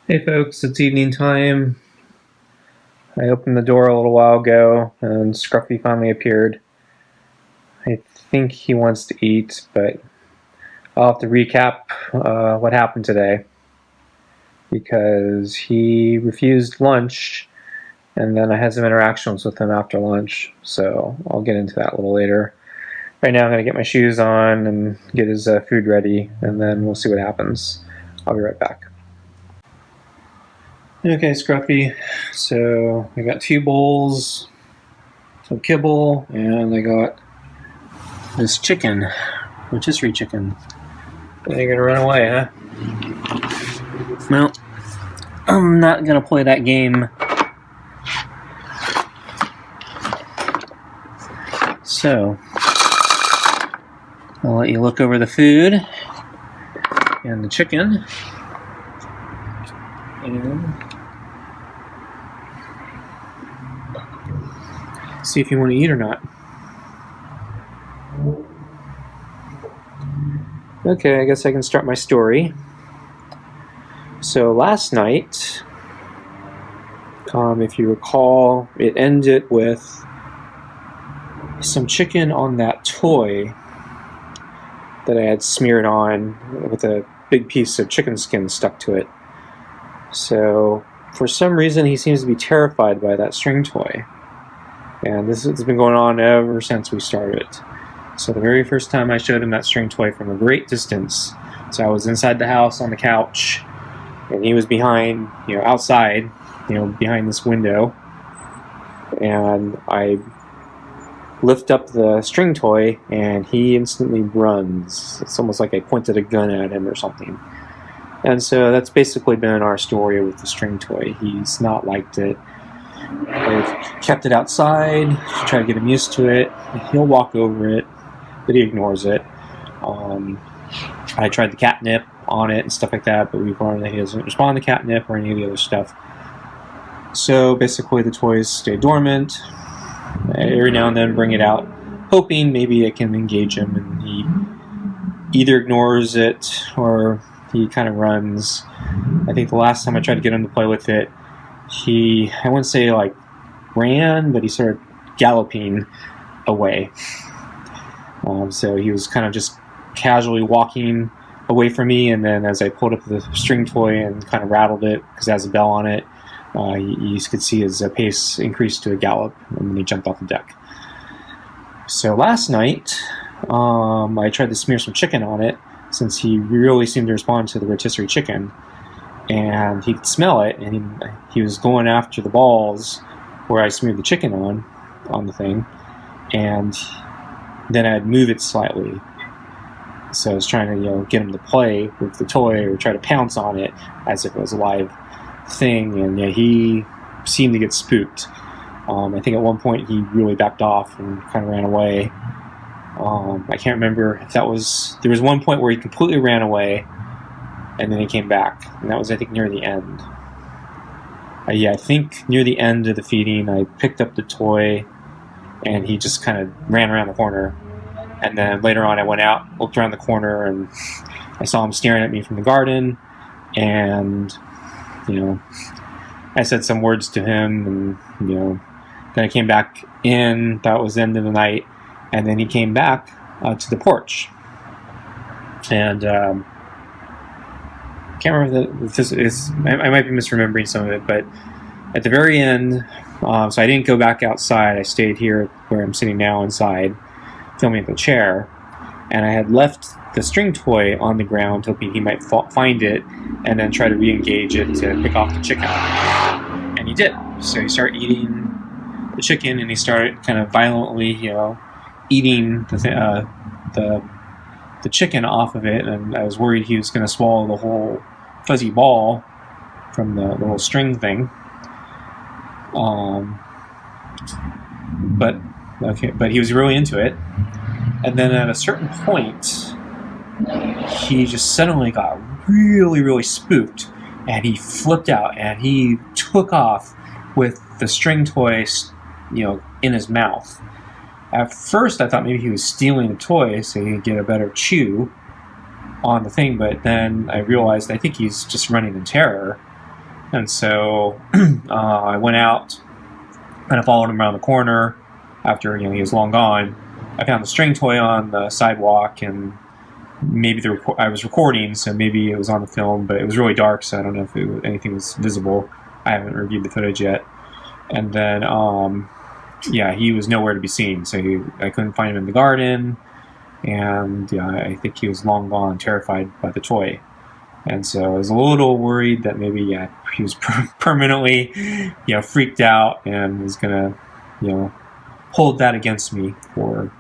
Hey folks, it's evening time. I opened the door a little while ago and Scruffy finally appeared. I think he wants to eat, but I'll have to recap what happened today because he refused lunch and then I had some interactions with him after lunch, so I'll get into that a little later. Right now I'm going to get my shoes on and get his food ready, and then we'll see what happens. I'll be right back. Okay, Scruffy, so I got 2 bowls of kibble, and I got this chicken, rotisserie chicken. And you're gonna run away, huh? Well, I'm not gonna play that game. So, I'll let you look over the food and the chicken. And see if you want to eat or not. Okay, I guess I can start my story. So last night, if you recall, it ended with some chicken on that toy that I had smeared on with a big piece of chicken skin stuck to it. So for some reason he seems to be terrified by that string toy. And this has been going on ever since we started. So the very first time I showed him that string toy from a great distance, so I was inside the house on the couch, and he was behind, outside, behind this window, and I lift up the string toy, and he instantly runs. It's almost like I pointed a gun at him or something. And so that's basically been our story with the string toy. He's not liked it. I've kept it outside, try to get him used to it. He'll walk over it, but he ignores it. I tried the catnip on it and stuff like that, but we've learned that he doesn't respond to catnip or any of the other stuff. So basically the toys stay dormant. Every now and then bring it out, hoping maybe it can engage him, and he either ignores it or he kind of runs. I think the last time I tried to get him to play with it, I wouldn't say like ran, but he started galloping away. So he was kind of just casually walking away from me, and then as I pulled up the string toy and kind of rattled it, because it has a bell on it, you could see his pace increased to a gallop, and then he jumped off the deck. So last night, I tried to smear some chicken on it, since he really seemed to respond to the rotisserie chicken. And he could smell it, and he was going after the balls where I smeared the chicken on the thing, and then I'd move it slightly. So I was trying to get him to play with the toy or try to pounce on it as if it was a live thing, and he seemed to get spooked. I think at one point he really backed off and kind of ran away. I can't remember if there was one point where he completely ran away, and then he came back, and that was, I think, near the end. I think near the end of the feeding, I picked up the toy, and he just kind of ran around the corner. And then later on, I went out, looked around the corner, and I saw him staring at me from the garden, and, I said some words to him, and, then I came back in. That was the end of the night, and then he came back to the porch. And, can't remember if this is. I might be misremembering some of it, but at the very end, so I didn't go back outside. I stayed here where I'm sitting now inside, filming at the chair, and I had left the string toy on the ground, hoping he might find it and then try to re-engage it to pick off the chicken. And he did. So he started eating the chicken, and he started kind of violently, eating the chicken off of it, and I was worried he was going to swallow the whole fuzzy ball from the little string thing. But he was really into it. And then at a certain point, he just suddenly got really, really spooked, and he flipped out, and he took off with the string toy, in his mouth. At first, I thought maybe he was stealing the toy so he could get a better chew on the thing, but then I realized I think he's just running in terror. And so I went out, kind of followed him around the corner after he was long gone. I found the string toy on the sidewalk, and maybe I was recording, so maybe it was on the film, but it was really dark, so I don't know if anything was visible. I haven't reviewed the footage yet. And then, he was nowhere to be seen, so I couldn't find him in the garden, and I think he was long gone, terrified by the toy. And so I was a little worried that maybe he was permanently freaked out and was gonna hold that against me for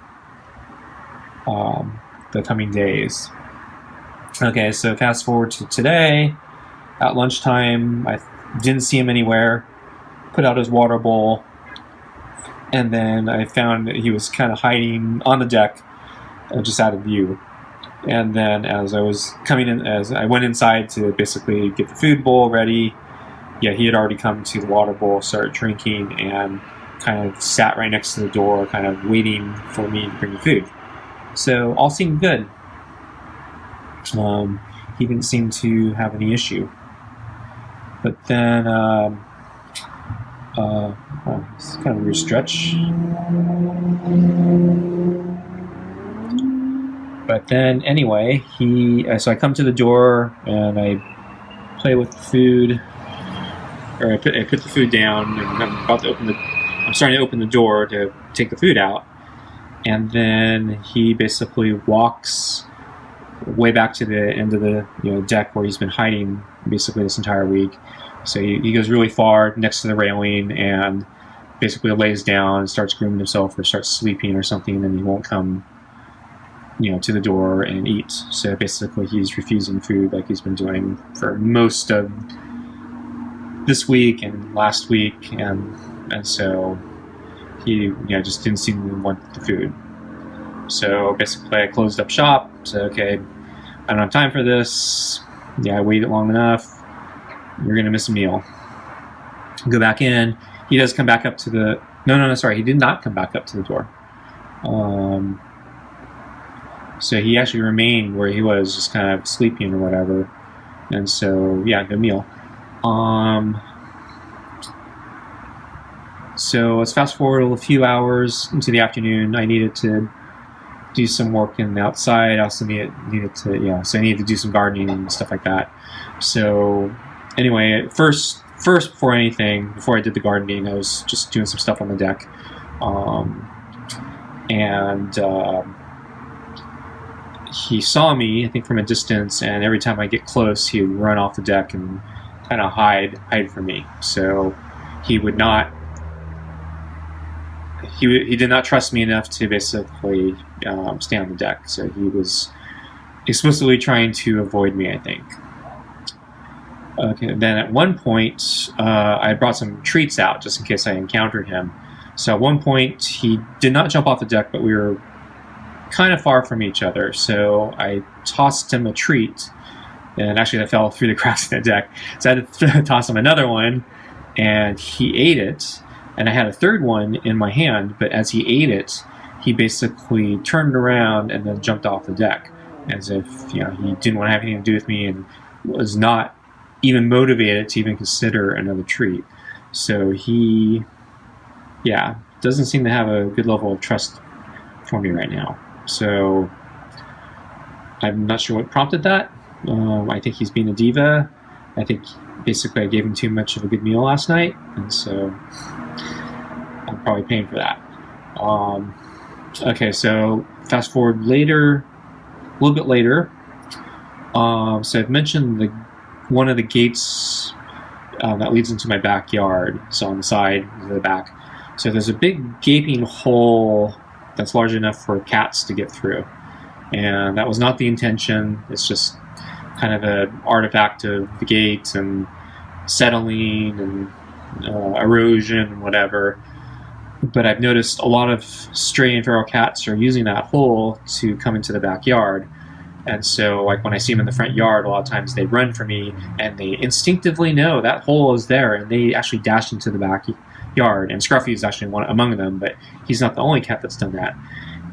the coming days. Okay, so fast forward to today. At lunchtime, I didn't see him anywhere. Put out his water bowl, and then I found that he was kind of hiding on the deck, just out of view. And then as I was coming in, as I went inside to basically get the food bowl ready, he had already come to the water bowl, started drinking, and kind of sat right next to the door, kind of waiting for me to bring the food. So all seemed good. He didn't seem to have any issue. But then, it's kind of a weird stretch. But then, anyway, so I come to the door and I play with the food, or I put the food down, and I'm starting to open the door to take the food out, and then he basically walks way back to the end of the deck where he's been hiding basically this entire week. So he goes really far next to the railing and basically lays down and starts grooming himself or starts sleeping or something, and he won't come to the door and eat. So basically he's refusing food like he's been doing for most of this week and last week, and so he just didn't seem to want the food. So basically I closed up shop, said okay, I don't have time for this, I waited long enough, you're gonna miss a meal. Go back in. He does come back up to the he did not come back up to the door. So he actually remained where he was, just kind of sleeping or whatever. And so, good meal. So let's fast forward a few hours into the afternoon. I needed to do some work in the outside. I also so I needed to do some gardening and stuff like that. So anyway, first before I did the gardening, I was just doing some stuff on the deck. He saw me, I think, from a distance, and every time I get close, he would run off the deck and kind of hide from me. So he would not. He did not trust me enough to basically stay on the deck. So he was explicitly trying to avoid me, I think. Okay. Then at one point, I brought some treats out just in case I encountered him. So at one point, he did not jump off the deck, but we were kind of far from each other, so I tossed him a treat, and actually that fell through the cracks of the deck, so I had to toss him another one, and he ate it, and I had a third one in my hand, but as he ate it, he basically turned around and then jumped off the deck, as if he didn't want to have anything to do with me and was not even motivated to even consider another treat. So he doesn't seem to have a good level of trust for me right now. So I'm not sure what prompted that. I think he's being a diva. I think basically I gave him too much of a good meal last night, and so I'm probably paying for that. Okay, so fast forward a little bit later. So I've mentioned one of the gates that leads into my backyard, so on the side of the back. So there's a big gaping hole that's large enough for cats to get through, and that was not the intention. It's just kind of an artifact of the gate and settling and erosion and whatever. But I've noticed a lot of stray and feral cats are using that hole to come into the backyard, and so like when I see them in the front yard, a lot of times they run for me and they instinctively know that hole is there, and they actually dash into the backyard. And Scruffy is actually one among them, but he's not the only cat that's done that.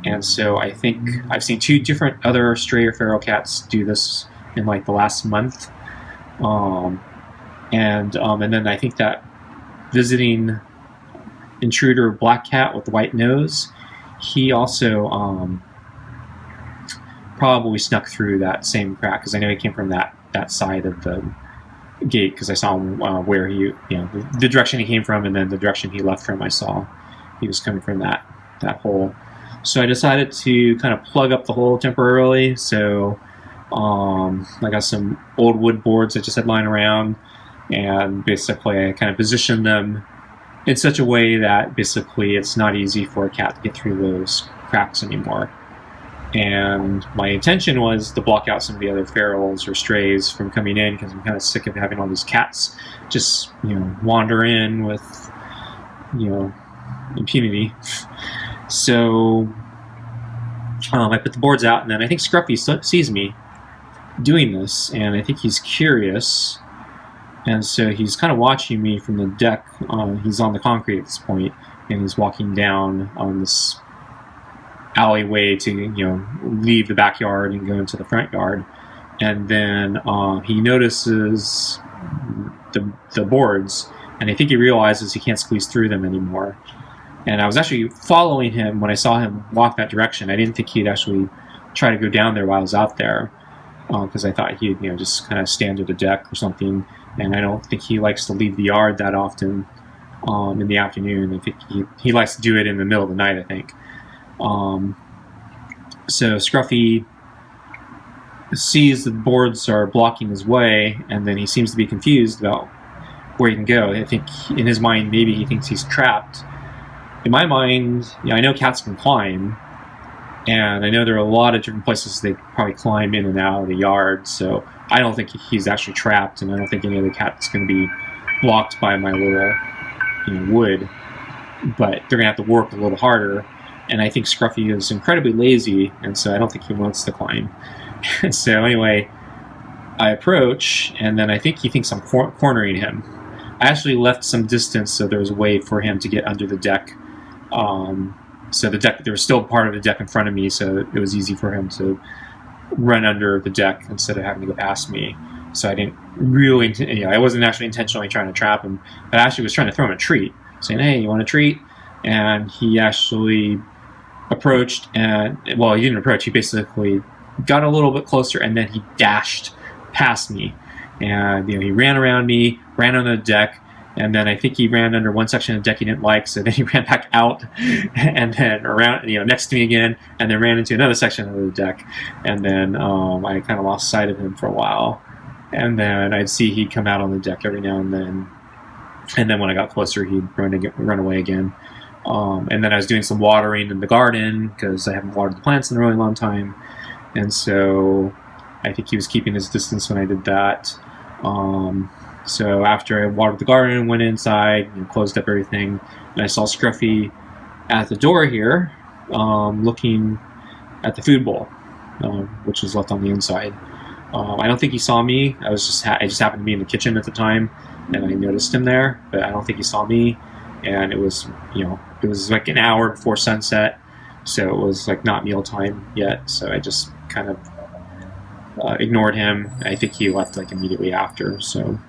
And so I think I've seen 2 different other stray or feral cats do this in like the last month. And then I think that visiting intruder black cat with the white nose, he also probably snuck through that same crack, because I know he came from that side of the gate, because I saw him where he, the direction he came from, and then the direction he left from. I saw he was coming from that hole. So I decided to kind of plug up the hole temporarily. So I got some old wood boards I just had lying around, and basically I kind of positioned them in such a way that basically it's not easy for a cat to get through those cracks anymore. And my intention was to block out some of the other ferals or strays from coming in, because I'm kind of sick of having all these cats just wander in with impunity. So I put the boards out, and then I think Scruffy sees me doing this, and I think he's curious, and so he's kind of watching me from the deck. He's on the concrete at this point, and he's walking down on this alleyway to leave the backyard and go into the front yard. And then he notices the boards, and I think he realizes he can't squeeze through them anymore. And I was actually following him when I saw him walk that direction. I didn't think he'd actually try to go down there while I was out there, because I thought he'd just kind of stand at the deck or something. And I don't think he likes to leave the yard that often in the afternoon. I think he likes to do it in the middle of the night, I think. So Scruffy sees the boards are blocking his way, and then he seems to be confused about where he can go. I think in his mind, maybe he thinks he's trapped. In my mind, I know cats can climb, and I know there are a lot of different places they probably climb in and out of the yard, so I don't think he's actually trapped, and I don't think any other cat's going to be blocked by my little wood, but they're going to have to work a little harder. And I think Scruffy is incredibly lazy, and so I don't think he wants to climb. And so anyway, I approach, and then I think he thinks I'm cornering him. I actually left some distance so there was a way for him to get under the deck. So the deck, there was still part of the deck in front of me, so it was easy for him to run under the deck instead of having to go past me. So I didn't really, I wasn't actually intentionally trying to trap him, but I actually was trying to throw him a treat, saying, "Hey, you want a treat?" And he actually approached, and well, he didn't approach, he basically got a little bit closer, and then he dashed past me, and he ran around me, ran on the deck, and then I think he ran under one section of the deck he didn't like, so then he ran back out and then around, next to me again, and then ran into another section of the deck, and then I kind of lost sight of him for a while, and then I'd see he'd come out on the deck every now and then when I got closer, he'd run away again. And then I was doing some watering in the garden, because I haven't watered the plants in a really long time, and so I think he was keeping his distance when I did that. So after I watered the garden, went inside, closed up everything, and I saw Scruffy at the door here, looking at the food bowl, which was left on the inside. I don't think he saw me. I just happened to be in the kitchen at the time, and I noticed him there, but I don't think he saw me. And it was, it was like an hour before sunset, so it was like not mealtime yet. So I just kind of ignored him. I think he left like immediately after. So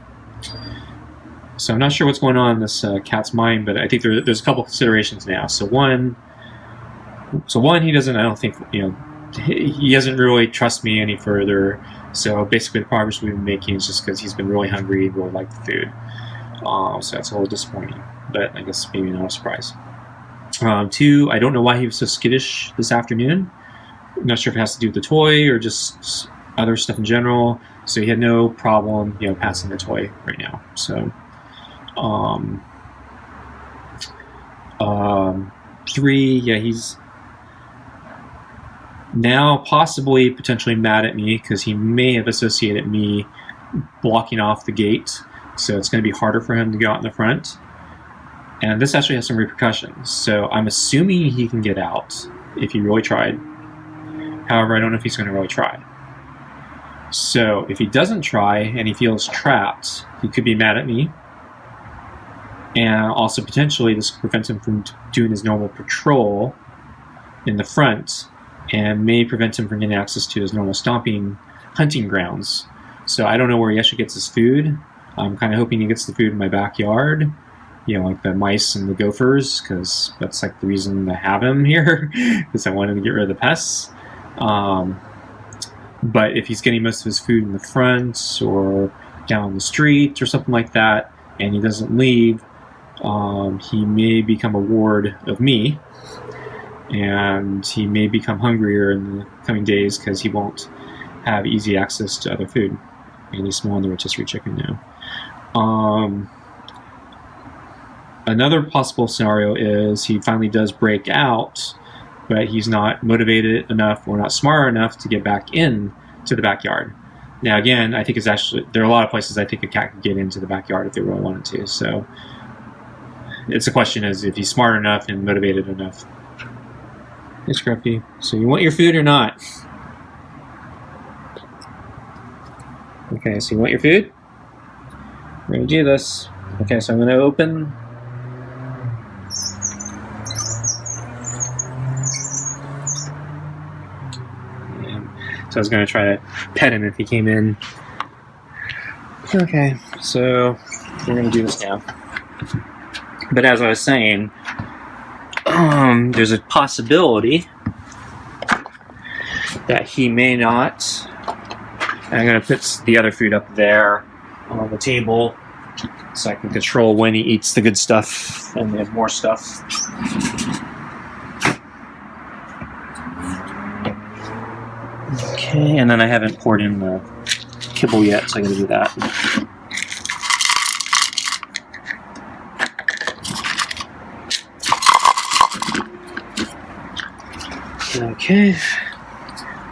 I'm not sure what's going on in this cat's mind, but I think there's a couple considerations now. So one, he doesn't. I don't think he doesn't really trust me any further. So basically, the progress we've been making is just because he's been really hungry, really liked the food. So that's a little disappointing, but I guess maybe not a surprise. Two, I don't know why he was so skittish this afternoon. I'm not sure if it has to do with the toy or just other stuff in general. So he had no problem, passing the toy right now. So, three, he's now possibly potentially mad at me because he may have associated me blocking off the gate. So it's going to be harder for him to go out in the front. And this actually has some repercussions. So I'm assuming he can get out if he really tried. However, I don't know if he's going to really try. So if he doesn't try and he feels trapped, he could be mad at me. And also potentially this could prevent him from doing his normal patrol in the front and may prevent him from getting access to his normal stomping hunting grounds. So I don't know where he actually gets his food. I'm kind of hoping he gets the food in my backyard, you know, like the mice and the gophers, because that's like the reason I have him here, because I wanted to get rid of the pests. But if he's getting most of his food in the front or down the street or something like that, and he doesn't leave, he may become a ward of me, and he may become hungrier in the coming days because he won't have easy access to other food, and he's small on the rotisserie chicken now. Another possible scenario is he finally does break out, but he's not motivated enough or not smart enough to get back in to the backyard. Now again, I think it's actually, there are a lot of places I think a cat could get into the backyard if they really wanted to, so it's the question is if he's smart enough and motivated enough. Hey Scruffy, so you want your food or not? Okay, so you want your food? We're going to do this. Okay, so I'm going to open. So I was going to try to pet him if he came in. Okay, so we're going to do this now. But as I was saying, there's a possibility that he may not. I'm going to put the other food up there on the table so I can control when he eats the good stuff and then more stuff. Okay, and then I haven't poured in the kibble yet, so I gotta do that. Okay.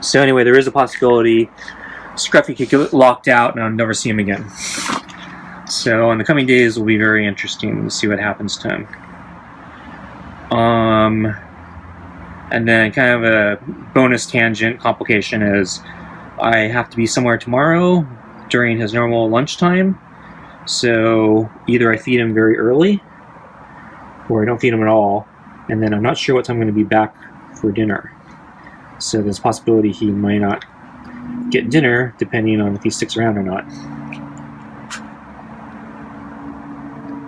So anyway, there is a possibility Scruffy could get locked out and I'll never see him again. So in the coming days will be very interesting to see what happens to him. And then kind of a bonus tangent complication is I have to be somewhere tomorrow during his normal lunchtime. So either I feed him very early or I don't feed him at all. And then I'm not sure what time I'm going to be back for dinner. So there's a possibility he might not get dinner depending on if he sticks around or not.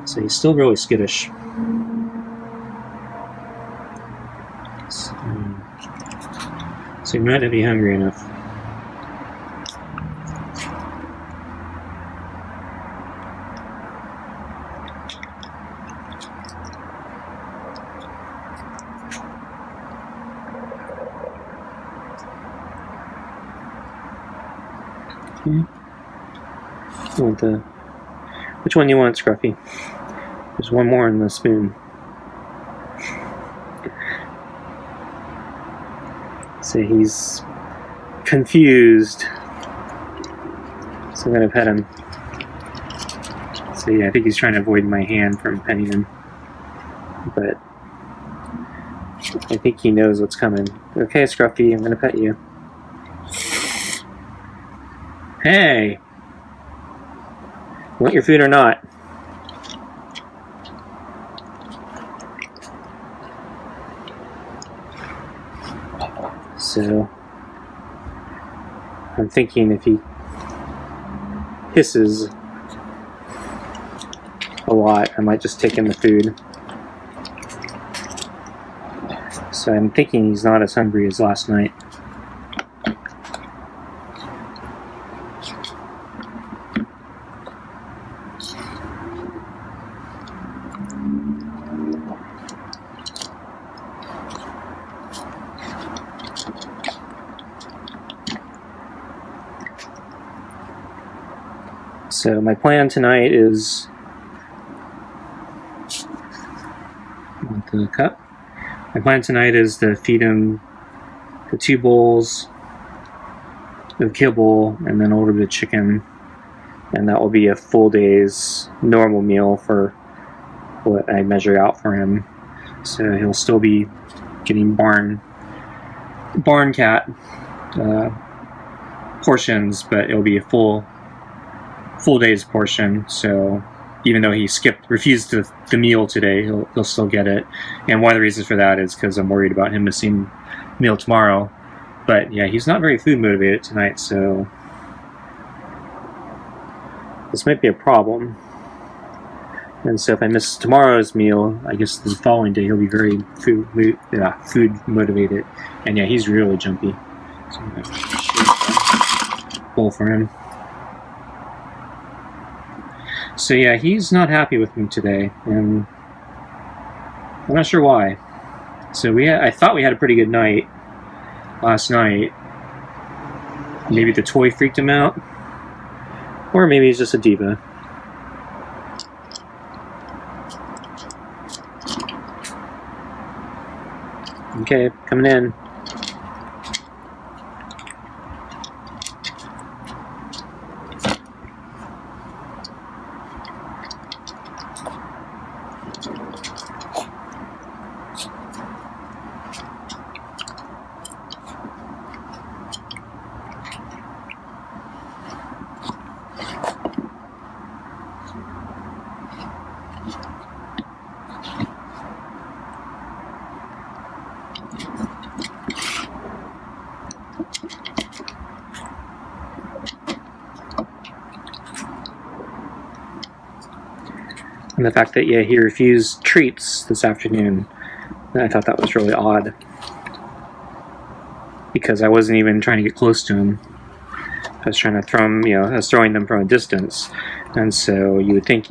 So he's still really skittish. So he might not be hungry enough. Okay. Which one do you want, Scruffy? There's one more in the spoon. So he's confused. So I'm gonna pet him. So yeah, I think he's trying to avoid my hand from petting him. But I think he knows what's coming. Okay, Scruffy, I'm gonna pet you. Hey! Want your food or not? So I'm thinking if he hisses a lot, I might just take in the food. So I'm thinking he's not as hungry as last night. So my plan tonight is the cup. My plan tonight is to feed him the 2 bowls of kibble and then a little bit of chicken, and that will be a full day's normal meal for what I measure out for him. So he'll still be getting barn cat portions, but it'll be a full day's portion. So even though he refused the meal today, he'll still get it. And one of the reasons for that is because I'm worried about him missing meal tomorrow. But yeah, he's not very food motivated tonight, so this might be a problem. And so if I miss tomorrow's meal, I guess the following day he'll be very food motivated. And yeah, he's really jumpy. So I'm going to shape a bowl for him. So yeah, he's not happy with me today, and I'm not sure why. So I thought we had a pretty good night last night. Maybe the toy freaked him out, or maybe he's just a diva. Okay, coming in. And the fact that, yeah, he refused treats this afternoon, I thought that was really odd. Because I wasn't even trying to get close to him. I was trying to throw him, I was throwing them from a distance. And so you would think,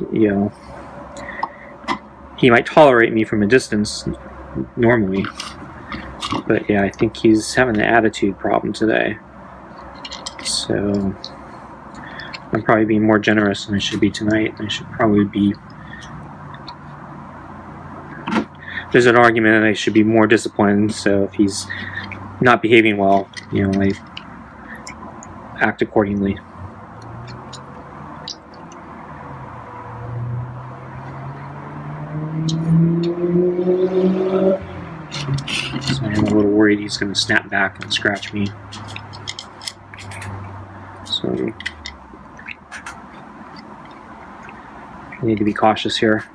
he might tolerate me from a distance normally. But yeah, I think he's having an attitude problem today. So I'm probably being more generous than I should be tonight. I should probably be... There's an argument that I should be more disciplined, so if he's not behaving well, I act accordingly. So I'm a little worried he's going to snap back and scratch me. So I need to be cautious here.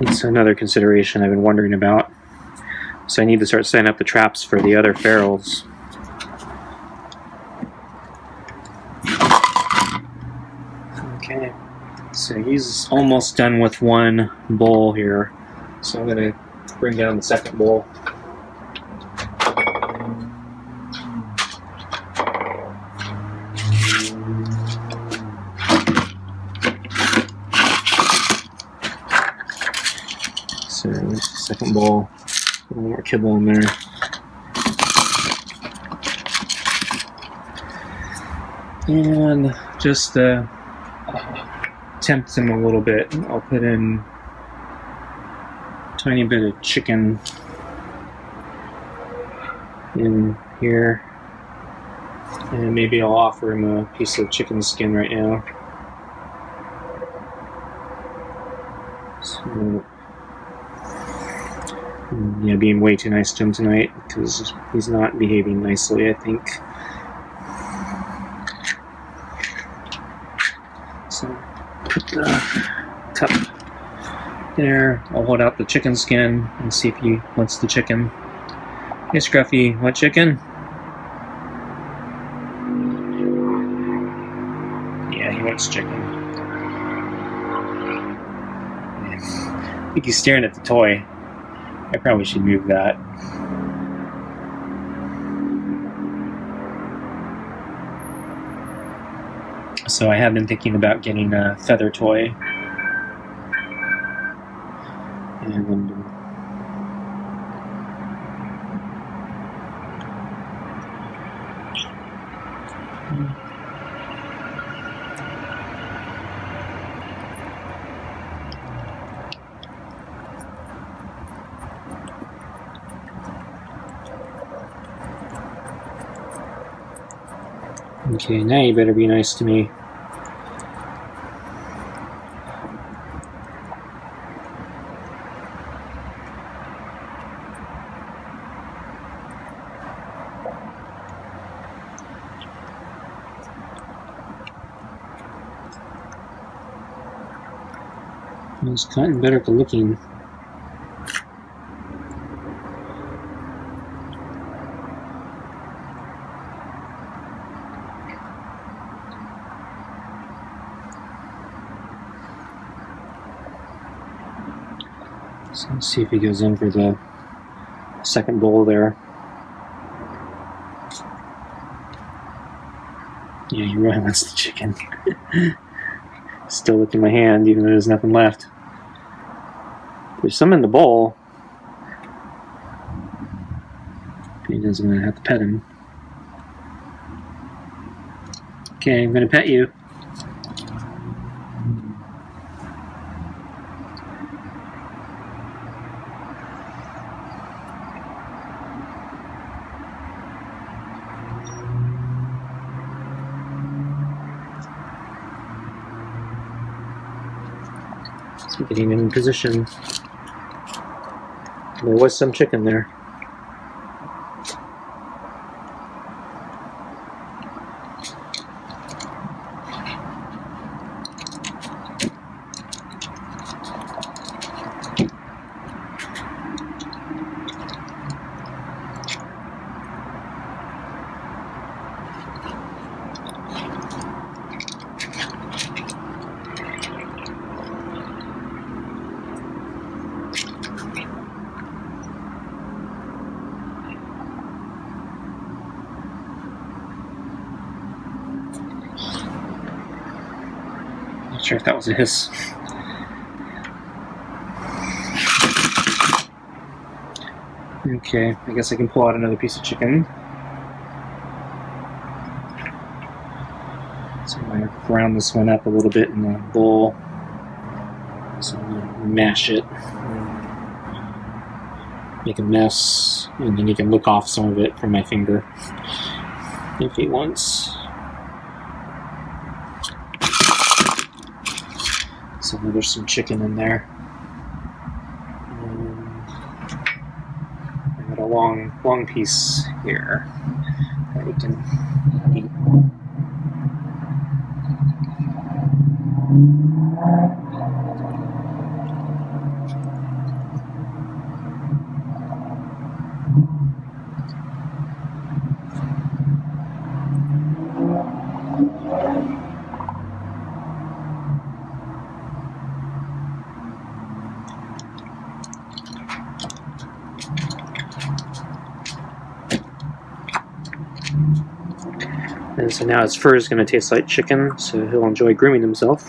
It's another consideration I've been wondering about. So I need to start setting up the traps for the other ferals. Okay, so he's almost done with one bowl here. So I'm going to bring down the second bowl. So there's the second bowl, a little more kibble in there. And just to tempt him a little bit, I'll put in a tiny bit of chicken in here. And maybe I'll offer him a piece of chicken skin right now. So, being way too nice to him tonight because he's not behaving nicely, I think. So put the cup there. I'll hold out the chicken skin and see if he wants the chicken. Hey Scruffy, want chicken? Yeah, he wants chicken. I think he's staring at the toy. I probably should move that. So I have been thinking about getting a feather toy. And okay, now you better be nice to me. It's gotten better at looking. So let's see if he goes in for the second bowl there. Yeah, he really wants the chicken. Still licking my hand, even though there's nothing left. There's some in the bowl. He doesn't want to have to pet him. Okay, I'm going to pet you. So getting in position. There was some chicken there. Not sure if that was a hiss. Okay, I guess I can pull out another piece of chicken. So I'm going to round this one up a little bit in the bowl. So I'm going to mash it. Make a mess, and then you can lick off some of it from my finger if he wants. So there's some chicken in there. I got a long piece here that we can eat. And so now his fur is going to taste like chicken, so he'll enjoy grooming himself.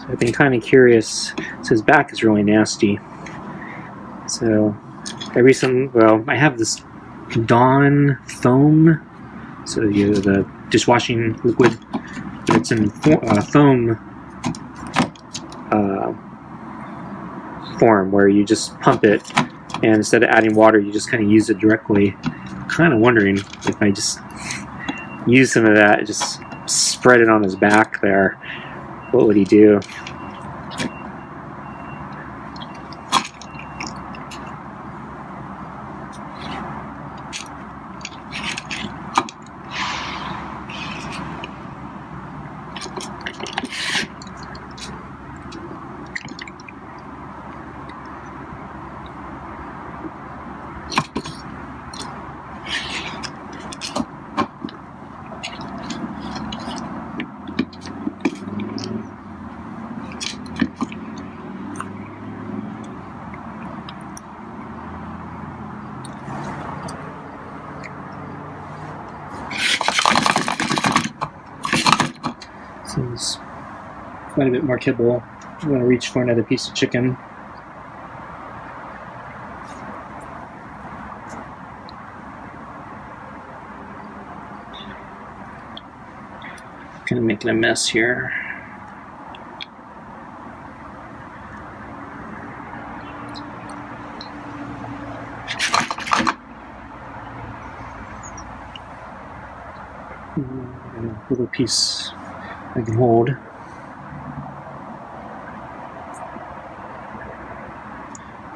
I've been kind of curious. So his back is really nasty. So I have this Dawn foam. So the dishwashing liquid, it's in foam form where you just pump it, and instead of adding water, you just kind of use it directly. I'm kind of wondering if I just use some of that, just spread it on his back there. What would he do? quite a bit more kibble. I'm going to reach for another piece of chicken. Kind of making a mess here. A little piece I can hold.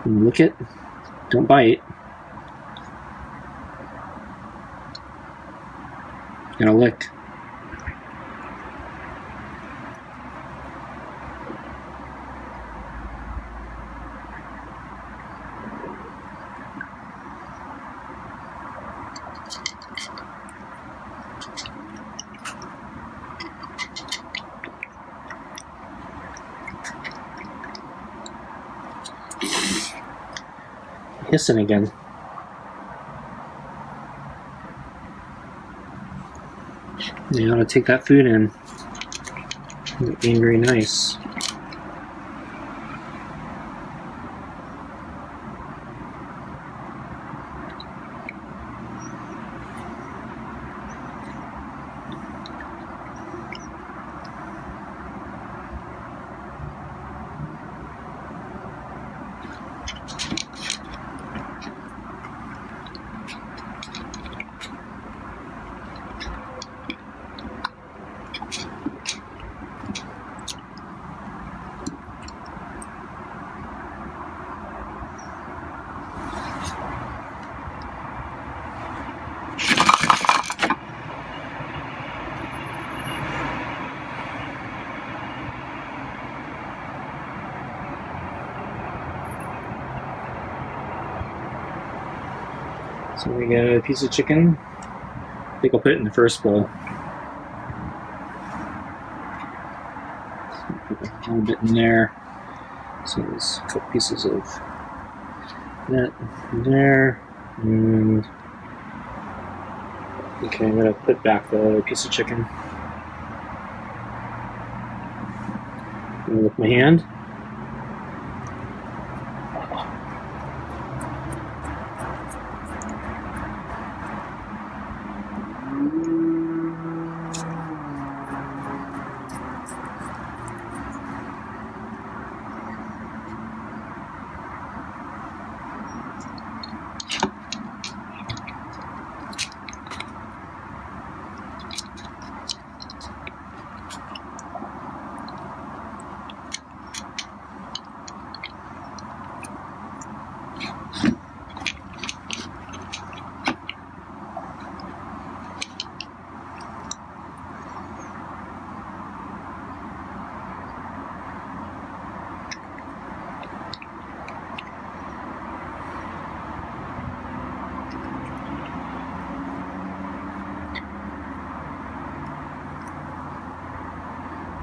And lick it. Don't bite. Gotta lick. Hissing again. You ought to take that food in. It's being very nice. So we get a piece of chicken. I think I'll put it in the first bowl. So put a little bit in there. So there's a couple pieces of that in there. And okay, I'm gonna put back the other piece of chicken. I'm gonna lick my hand.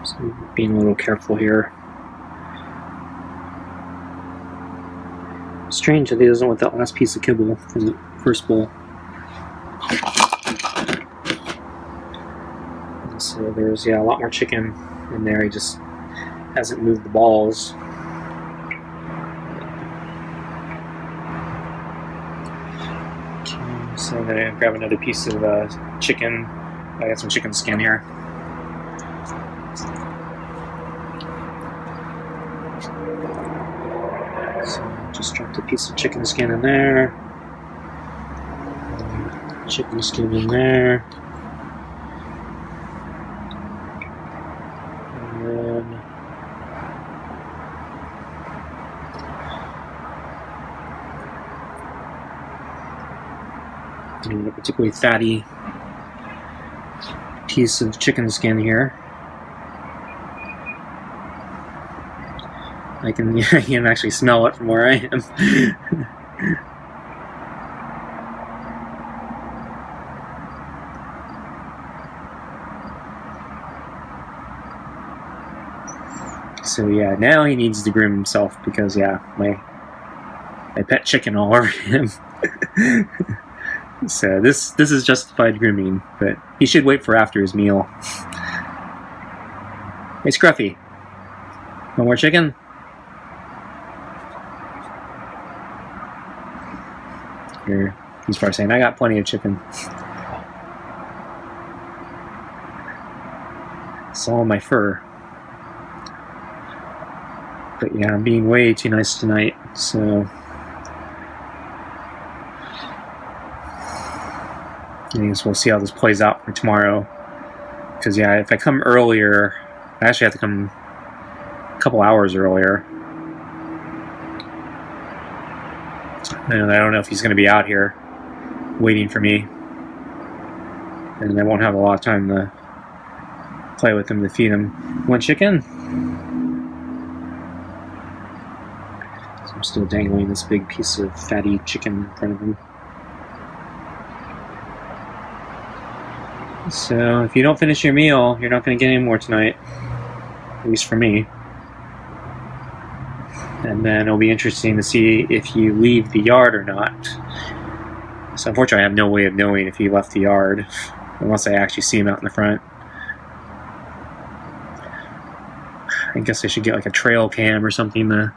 So being a little careful here. Strange that he doesn't want that last piece of kibble from the first bowl. And so there's a lot more chicken in there. He just hasn't moved the balls. Okay, so I'm gonna grab another piece of chicken. I got some chicken skin here. Just dropped a piece of chicken skin in there. Chicken skin in there. And then a particularly fatty piece of chicken skin here. I can actually smell it from where I am. So yeah, now he needs to groom himself because my pet chicken all over him. So this is justified grooming, but he should wait for after his meal. Hey Scruffy. No more chicken? Here, he's probably saying, I got plenty of chicken. It's all my fur. But yeah, I'm being way too nice tonight, so I guess we'll see how this plays out for tomorrow. Because yeah, if I come earlier, I actually have to come a couple hours earlier. And I don't know if he's going to be out here waiting for me. And I won't have a lot of time to play with him to feed him. One chicken? So I'm still dangling this big piece of fatty chicken in front of him. So if you don't finish your meal, you're not going to get any more tonight. At least for me. And then it'll be interesting to see if you leave the yard or not. So unfortunately I have no way of knowing if he left the yard, unless I actually see him out in the front. I guess I should get like a trail cam or something to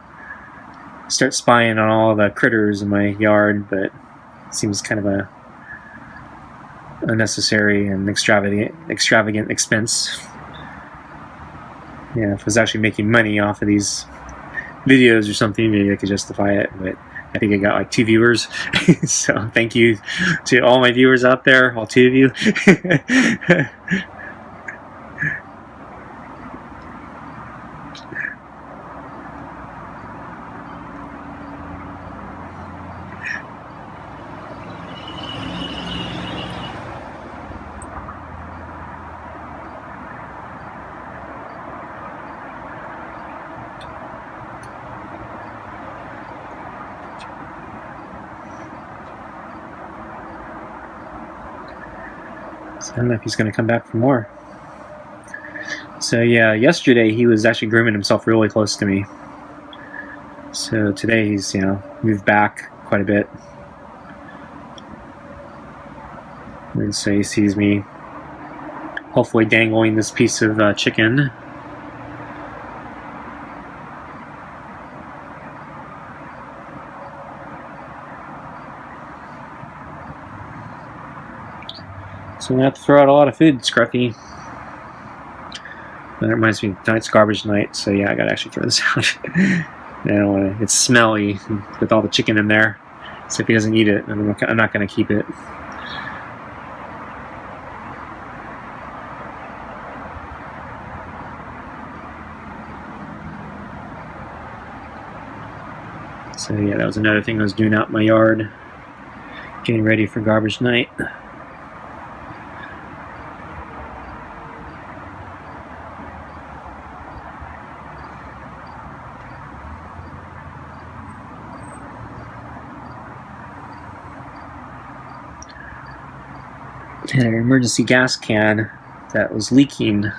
start spying on all the critters in my yard, but it seems kind of a unnecessary and extravagant expense. Yeah, if I was actually making money off of these videos or something, maybe I could justify it, but I think I got like 2 viewers. So thank you to all my viewers out there, all 2 of you. So I don't know if he's going to come back for more. So yeah, yesterday he was actually grooming himself really close to me. So today he's, moved back quite a bit. And so he sees me hopefully dangling this piece of chicken. So I'm going to have to throw out a lot of food, Scruffy. That reminds me, tonight's garbage night, so yeah, I gotta actually throw this out. I don't want to, it's smelly with all the chicken in there. So if he doesn't eat it, I'm not going to keep it. So yeah, that was another thing I was doing out in my yard, getting ready for garbage night. Had an emergency gas can that was leaking,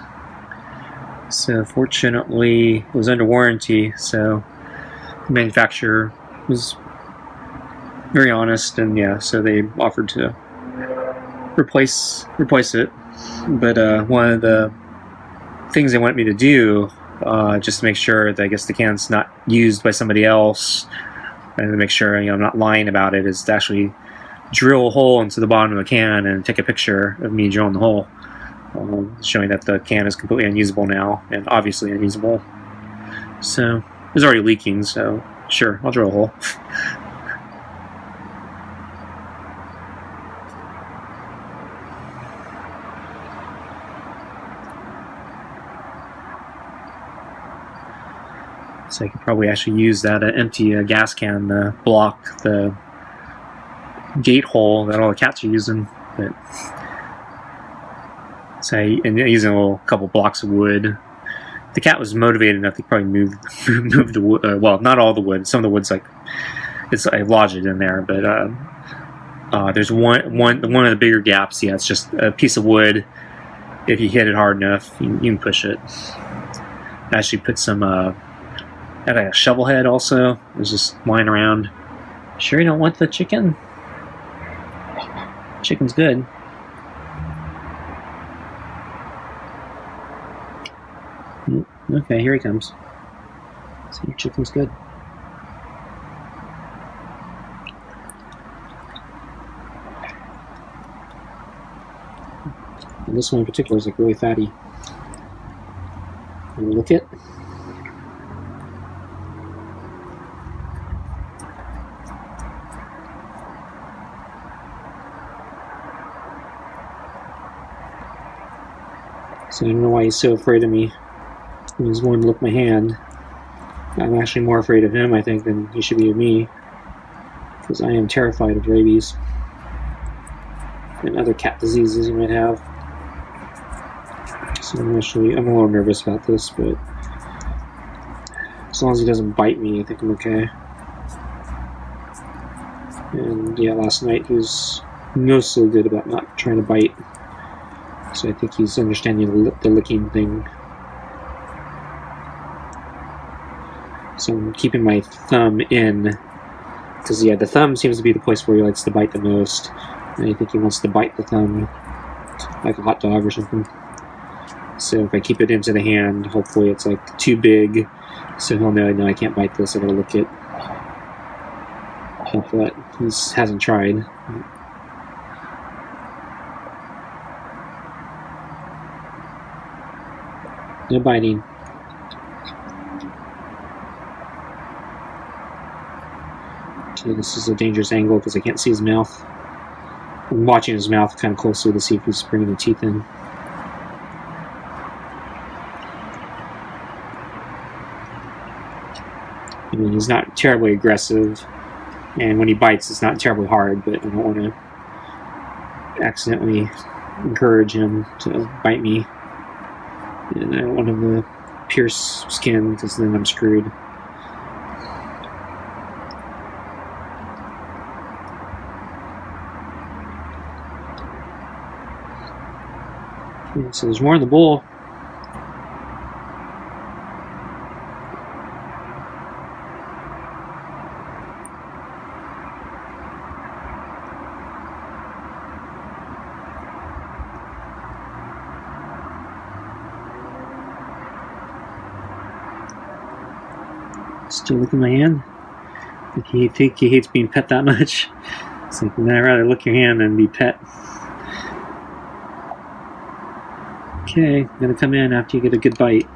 so fortunately it was under warranty, so the manufacturer was very honest, and yeah, so they offered to replace it. But one of the things they want me to do, just to make sure that I guess the can's not used by somebody else, and to make sure I'm not lying about it, is to actually drill a hole into the bottom of the can and take a picture of me drilling the hole, showing that the can is completely unusable now, and obviously unusable. So it was already leaking, so sure, I'll drill a hole. So I could probably actually use that empty gas can to block the gate hole that all the cats are using. But so and using a couple blocks of wood. The cat was motivated enough to probably move the wood. Well, not all the wood. Some of the wood's I lodged it in there, but there's one of the bigger gaps. Yeah, it's just a piece of wood. If you hit it hard enough, you can push it. I actually put some. Had a shovel head also. It was just lying around. Sure you don't want the chicken? Chicken's good. Okay, here he comes. See, chicken's good. And this one in particular is like really fatty. And look it. So I don't know why he's so afraid of me. He's willing to lick my hand. I'm actually more afraid of him, I think, than he should be of me. Because I am terrified of rabies. And other cat diseases he might have. So I'm a little nervous about this, but as long as he doesn't bite me, I think I'm okay. And yeah, last night he was mostly good about not trying to bite. So I think he's understanding the licking thing. So I'm keeping my thumb in, because yeah, the thumb seems to be the place where he likes to bite the most. And I think he wants to bite the thumb like a hot dog or something. So if I keep it into the hand, hopefully it's like too big, so he'll know, no, I can't bite this, I gotta lick it. But he hasn't tried. No biting. Okay, this is a dangerous angle because I can't see his mouth. I'm watching his mouth kind of closely to see if he's bringing the teeth in. I mean, he's not terribly aggressive, and when he bites, it's not terribly hard, but I don't want to accidentally encourage him to bite me. And I don't want him to pierce skin, because then I'm screwed. Okay, so there's more in the bowl. Still licking my hand. I think he hates being pet that much. It's like, I'd rather lick your hand than be pet. Okay, I'm gonna come in after you get a good bite.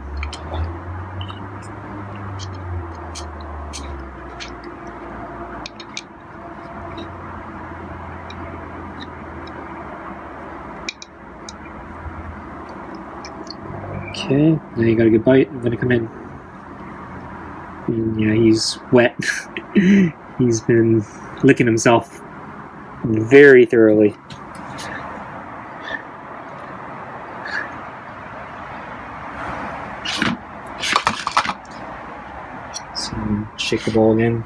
Okay, now you got a good bite. I'm gonna come in. And yeah, he's wet. He's been licking himself very thoroughly. So shake the bowl again.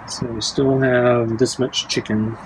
So we still have this much chicken.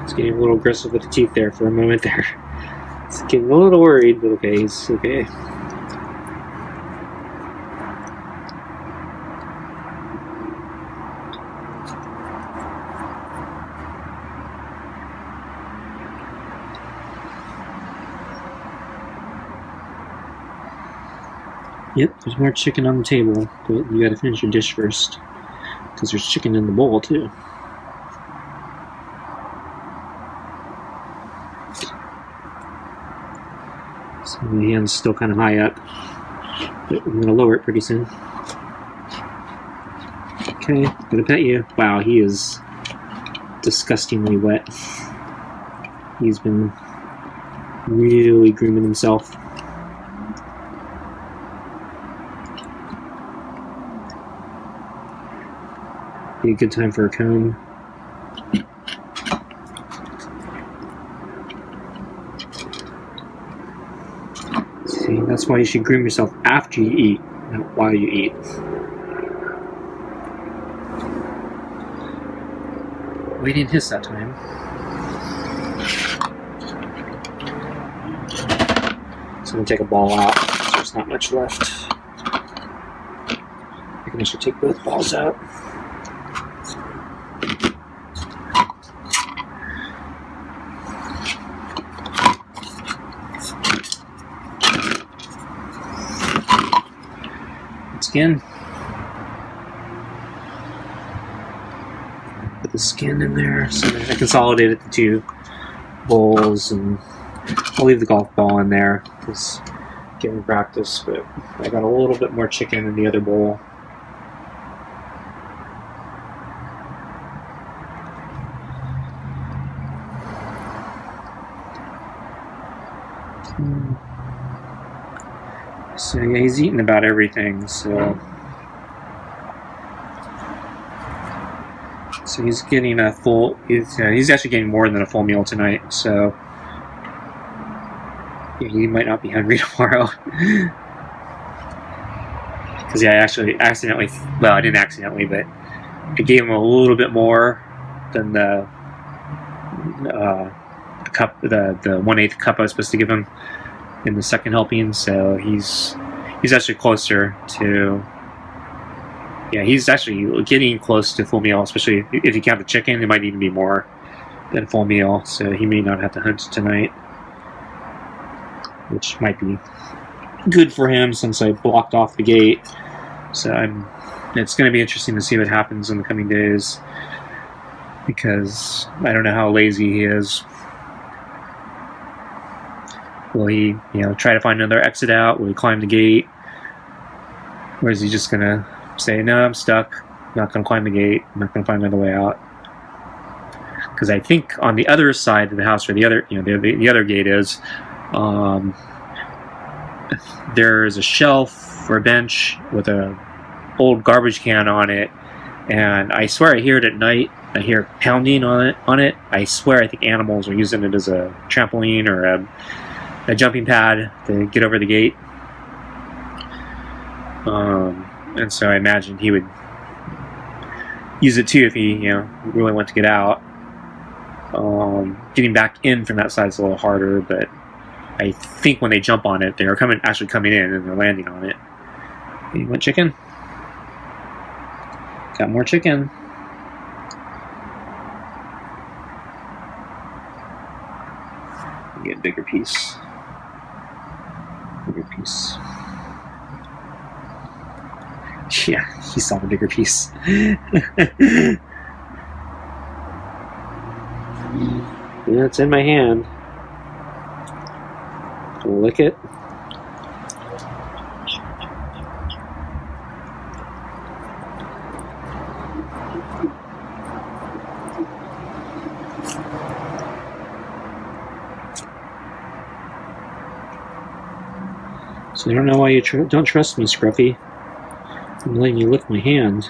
He's getting a little aggressive with the teeth there for a moment there. He's getting a little worried, but okay, he's okay. Yep, there's more chicken on the table, but you gotta finish your dish first, because there's chicken in the bowl too. So my hand's still kind of high up, but I'm gonna lower it pretty soon. Okay, gonna pet you. Wow, he is disgustingly wet. He's been really grooming himself. Be a good time for a comb. That's why you should groom yourself after you eat, not while you eat. We didn't hiss that time. So I'm going to take a ball out, so there's not much left. I can actually take both balls out. Skin. Put the skin in there. So I consolidated the two bowls, and I'll leave the golf ball in there because giving practice. But I got a little bit more chicken in the other bowl. So yeah, he's eating about everything. So he's getting a full. He's actually getting more than a full meal tonight. So yeah, he might not be hungry tomorrow. Because yeah, I actually accidentally. Well, I didn't accidentally, but I gave him a little bit more than the cup, the 1/8 cup I was supposed to give him in the second helping. So he's actually closer to. Yeah, he's actually getting close to full meal, especially if you count the chicken. It might even be more than full meal, so he may not have to hunt tonight, which might be good for him since I blocked off the gate. So it's going to be interesting to see what happens in the coming days, because I don't know how lazy he is. Will he, try to find another exit out? Will he climb the gate? Or is he just going to say, no, I'm stuck, I'm not going to climb the gate, I'm not going to find another way out? Because I think on the other side of the house, where the other, the other gate is, there's a shelf or a bench with a old garbage can on it, and I swear I hear it at night. I hear pounding on it. I swear I think animals are using it as a trampoline or a jumping pad to get over the gate. And so I imagine he would use it too if he, really wants to get out. Getting back in from that side is a little harder, but I think when they jump on it, they're actually coming in and they're landing on it. You want chicken? Got more chicken. Get a bigger piece. Bigger piece. Yeah, he saw the bigger piece. Yeah, it's in my hand. I'll lick it. So I don't know why you don't trust me, Scruffy. I'm letting you lick my hand.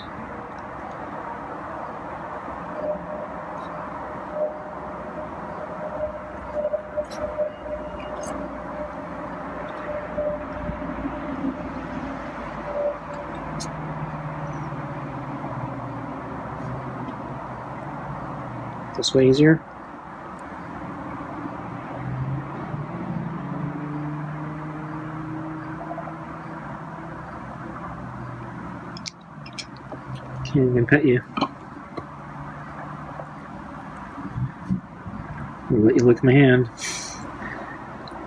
This way easier? Okay, I'm gonna pet you. I'm gonna let you lick my hand.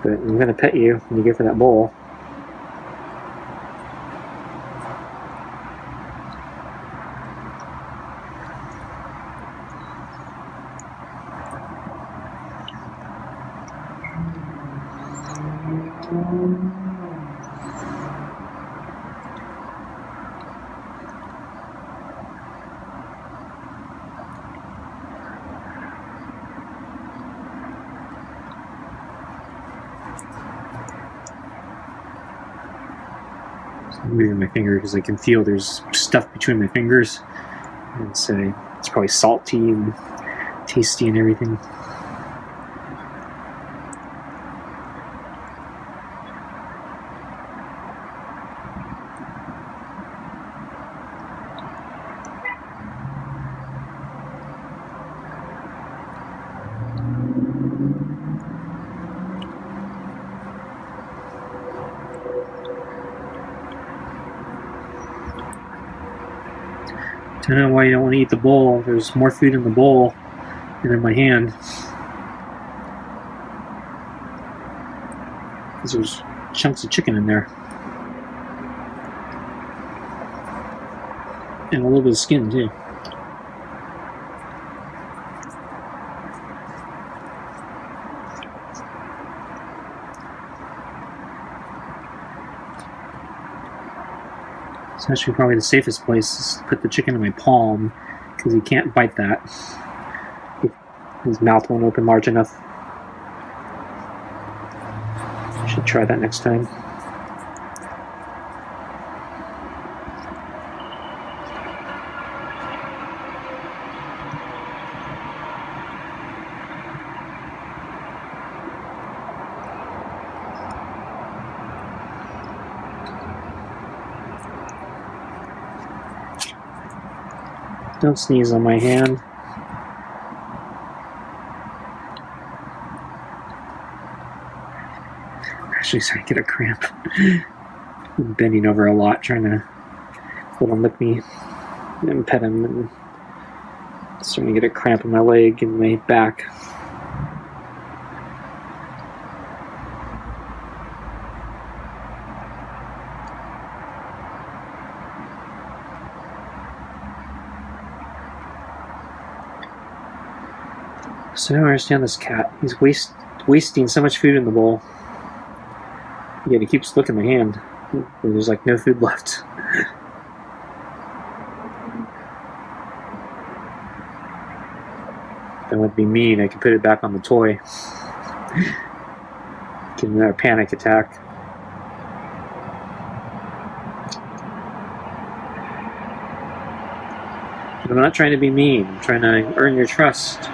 But I'm gonna pet you when you go for that bowl. I'm moving my finger because I can feel there's stuff between my fingers, and so it's probably salty and tasty and everything. Don't know why you don't want to eat the bowl. There's more food in the bowl than in my hand. Because there's chunks of chicken in there. And a little bit of skin, too. It's actually probably the safest place is to put the chicken in my palm, because he can't bite that. His mouth won't open large enough. I should try that next time. Don't sneeze on my hand. Actually, starting to get a cramp. I'm bending over a lot, trying to let him lick me and pet him, and starting to get a cramp in my leg and my back. So I don't understand this cat. He's wasting so much food in the bowl. Yet he keeps looking at my hand. There's like no food left. If I want to be mean, I can put it back on the toy. Get another panic attack. But I'm not trying to be mean. I'm trying to earn your trust.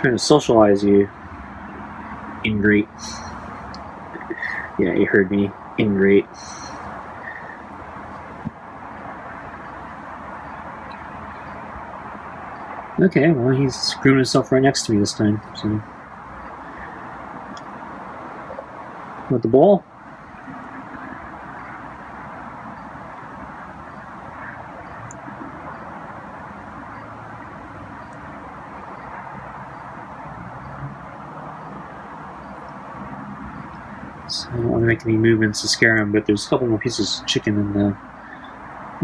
Trying to socialize you. Ingrate. Yeah, you heard me. Ingrate. Okay, well, he's screwing himself right next to me this time. So, with the ball. So I don't want to make any movements to scare him, but there's a couple more pieces of chicken in the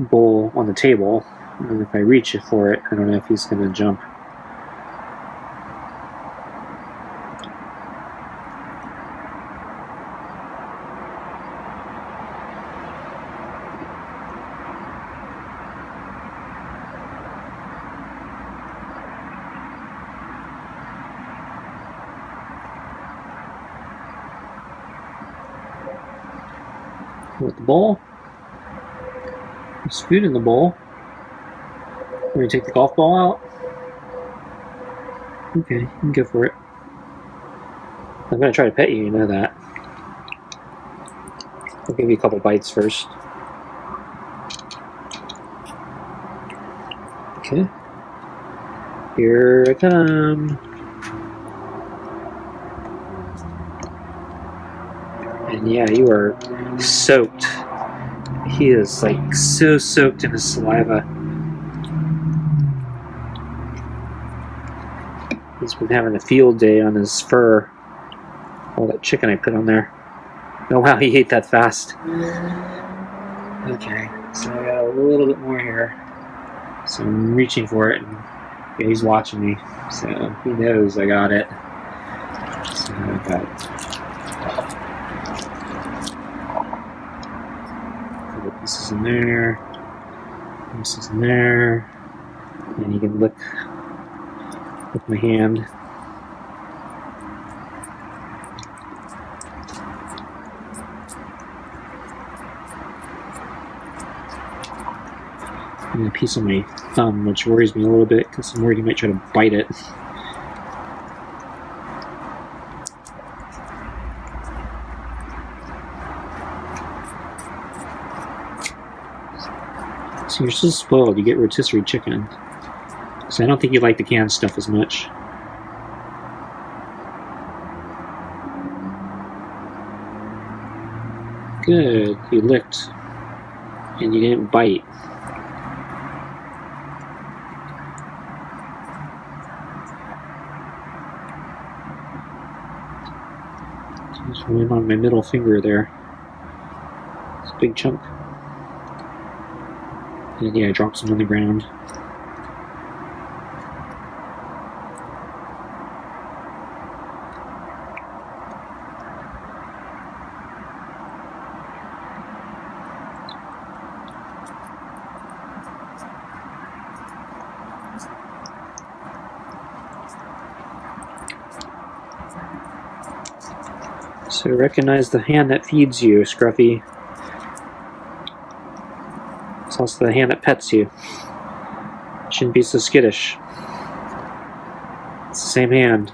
bowl on the table. And if I reach for it, I don't know if he's going to jump. With the bowl. There's food in the bowl. We're going to take the golf ball out. Okay, you can go for it. I'm going to try to pet you, you know that. I'll give you a couple bites first. Okay. Here I come. And yeah, you are soaked. He is like so soaked in his saliva. He's been having a field day on his fur. All that chicken I put on there. Oh wow, he ate that fast. Okay, so I got a little bit more here. So I'm reaching for it, and yeah, he's watching me. So he knows I got it. So I got pieces in there, pieces in there, and you can lick with my hand. And a piece on my thumb, which worries me a little bit because I'm worried he might try to bite it. So you're so spoiled, you get rotisserie chicken. So I don't think you like the canned stuff as much. Good, you licked. And you didn't bite. Just went on my middle finger there. It's a big chunk. And yeah, I dropped some on the ground. So recognize the hand that feeds you, Scruffy. It's also the hand that pets you. Shouldn't be so skittish. It's the same hand.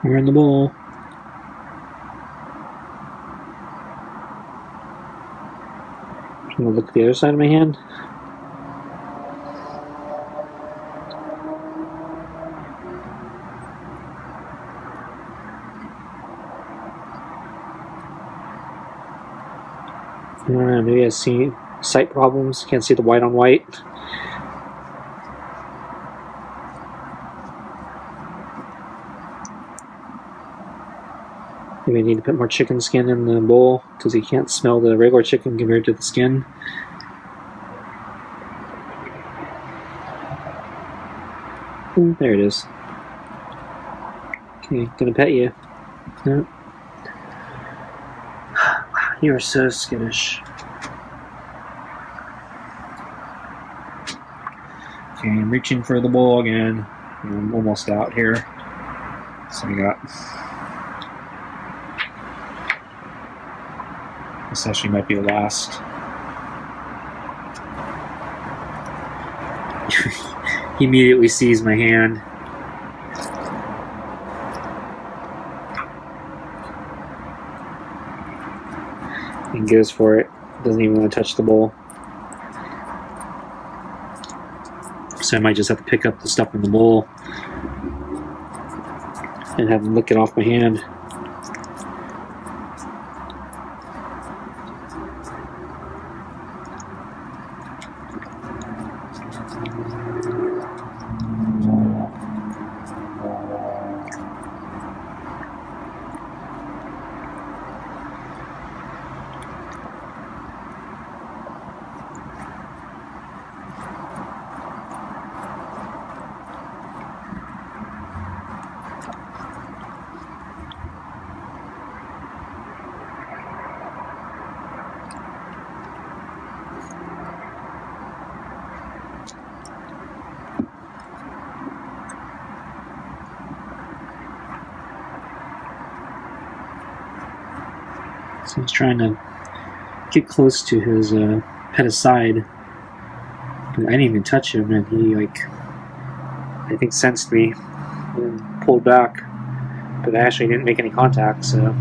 We're in the bowl. I'm gonna look at the other side of my hand. I don't know, maybe I see sight problems. Can't see the white on white. Maybe I need to put more chicken skin in the bowl because you can't smell the regular chicken compared to the skin. There it is. Okay, gonna pet you. No. You are so skittish. Okay, I'm reaching for the bowl again. I'm almost out here. So I got... This actually might be the last. He immediately sees my hand. And goes for it. Doesn't even want to touch the bowl. So I might just have to pick up the stuff in the bowl and have him lick it off my hand. So he's trying to get close to his pet aside, but I didn't even touch him, and he I think sensed me and pulled back, but I actually didn't make any contact. So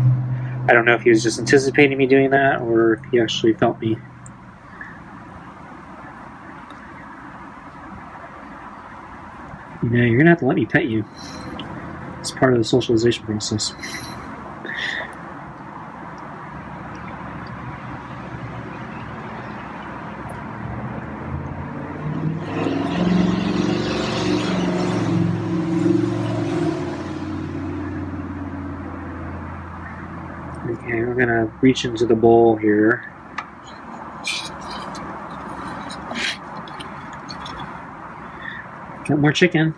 I don't know if he was just anticipating me doing that or if he actually felt me. You know, you're gonna have to let me pet you. It's part of the socialization process. Okay, we're gonna reach into the bowl here. Got more chicken.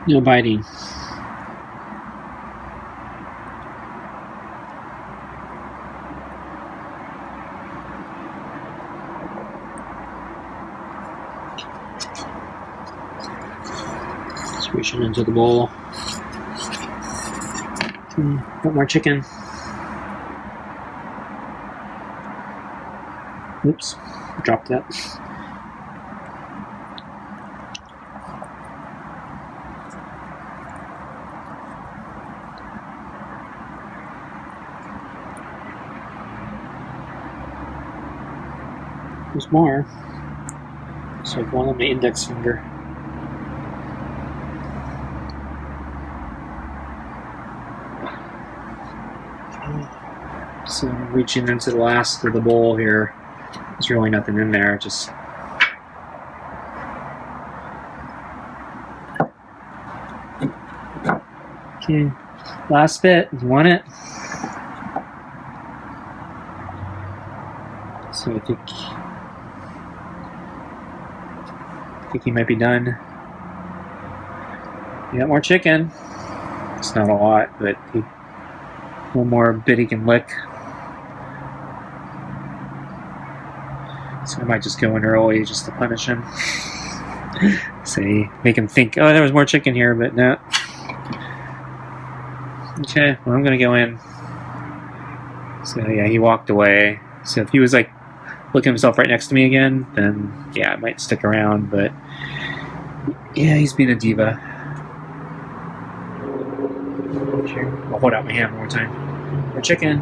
No biting. Just reaching into the bowl. Got more chicken. Oops, dropped that. There's more. So I've one on my index finger. So reaching into the last of the bowl here. There's really nothing in there, just okay. Last bit, you want it? So I think he might be done. You got more chicken. It's not a lot, but one more bit he can lick. So I might just go in early just to punish him. Say, make him think, oh, there was more chicken here, but no. Okay, well, I'm gonna go in. So yeah, he walked away. So if he was like looking himself right next to me again, then yeah, I might stick around, but yeah, he's being a diva. Here, I'll hold out my hand one more time. More chicken.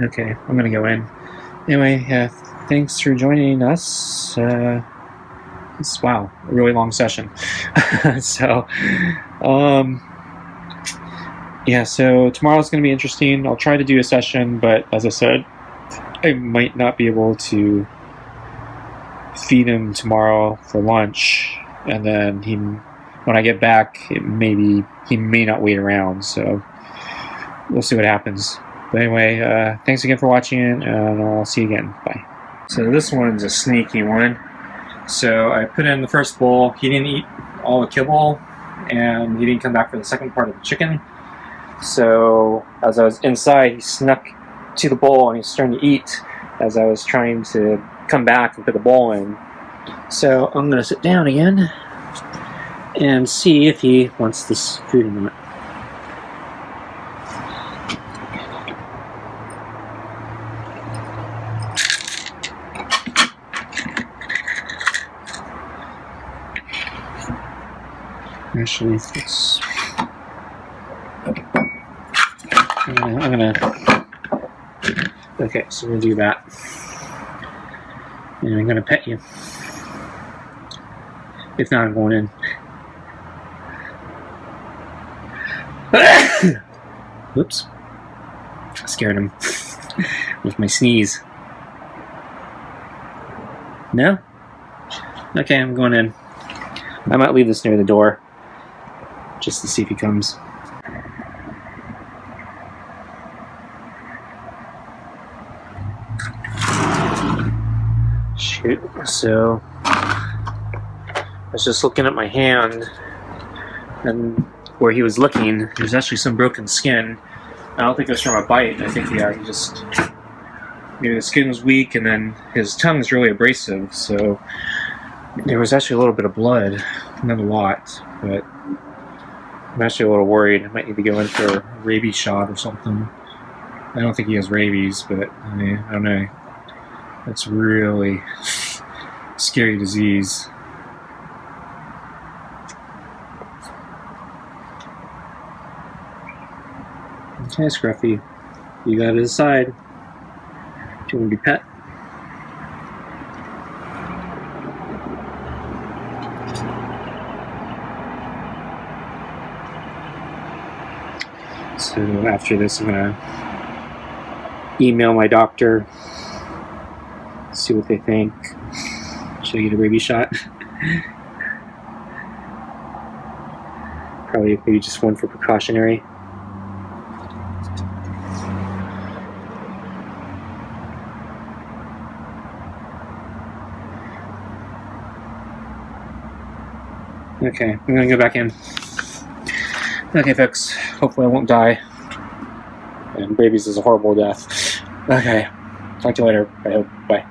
Okay, I'm gonna go in. Anyway, thanks for joining us. It's, wow, a really long session. So, yeah, so tomorrow's gonna be interesting. I'll try to do a session, but as I said, I might not be able to feed him tomorrow for lunch, and then when I get back, he may not wait around, so we'll see what happens. But anyway, thanks again for watching, and I'll see you again. Bye. So this one's a sneaky one. So I put in the first bowl. He didn't eat all the kibble, and he didn't come back for the second part of the chicken. So as I was inside, he snuck to the bowl, and he's starting to eat as I was trying to come back and put the bowl in. So I'm going to sit down again and see if he wants this food or not. Actually, I'm gonna. Okay, so we'll do that, and I'm gonna pet you. If not, I'm going in. Whoops! I scared him with my sneeze. No? Okay, I'm going in. I might leave this near the door, just to see if he comes. Shoot, so I was just looking at my hand, and where he was looking, there's actually some broken skin. I don't think it was from a bite. I think, yeah, he just, maybe the skin was weak, and then his tongue's really abrasive, so there was actually a little bit of blood. Not a lot, but I'm actually a little worried. I might need to go in for a rabies shot or something. I don't think he has rabies, but I mean, I don't know. That's really scary disease. Okay, Scruffy, you gotta decide. Do you want to be pet? So after this, I'm gonna email my doctor, see what they think. Should I get a rabies shot? Probably maybe just one for precautionary. Okay, I'm gonna go back in. Okay, folks. Hopefully I won't die. And rabies is a horrible death. Okay. Talk to you later. I hope. Bye.